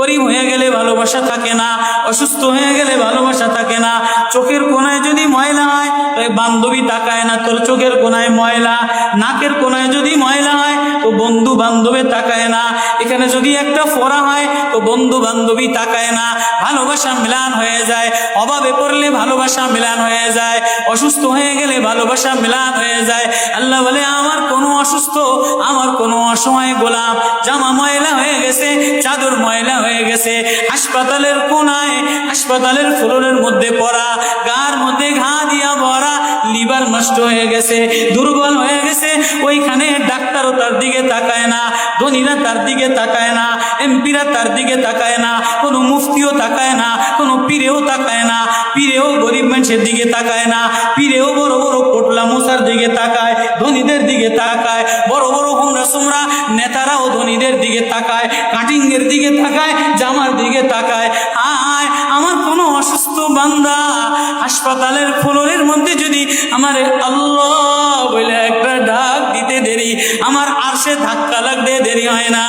গরিব হয়ে গেলে ভালোবাসা থাকে না, অসুস্থ হয়ে গেলে ভালোবাসা থাকে না। চোখের কোনায় যদি ময়লা হয় তো বান্ধবী তাকায় না, তোর চোখের কোনায় ময়লা। নাকের কোনায় যদি ময়লা হয় তো বন্ধু বান্ধবে তাকায় না। এখানে যদি একটা ফোড়া হয় তো বন্ধু বান্ধবী তাকায় না। ভালোবাসা মিলান হয়ে যায়, অভাবে পড়লে ভালোবাসা মিলান হয়ে যায়, অসুস্থ হয়ে গেলে ভালোবাসা মিলান হয়ে যায়। আল্লাহ বলে আমার কোনো অসুস্থ, আমার কোনো অসময় গোলাম জামা ময়লা হয়ে গেছে, চাদর ময়লা হয়ে গেছে, হাসপাতালের কোনায়, হাসপাতালের ফ্লোরের মধ্যে পড়া, গার মধ্যে ঘা দিয়া ভরা, লিভার নষ্ট হয়ে গেছে, দুর্বল হয়ে গেছে, ওইখানে ডাক্তারও তার দিকে তাকায় না, ধনীরা তার দিকে তাকায় না, এমপিরা তার দিকে তাকায় না, কোনো মুফতিও তাকায় না, কোনো পীরেও তাকায় না, পীরেও গরিব মানুষের দিকে তাকায় না, পীরেও বড় বড় পোটলা মশার দিকে তাকায়, ধনীদের দিকে তাকায়, বড় বড় হোমরা সোমরা নেতারাও ধনীদের দিকে তাকায়, কাটিংয়ের দিকে তাকায়, জামার দিকে তাকায়। আয় আমার কোনো অসুস্থ বান্দা হাসপাতালের ফ্লোরের মধ্যে যদি আমার আল্লাহ বলে একটা ডাক দিতে দেরি, আমার আরশে ধাক্কা লাগতে দেরি হয় না।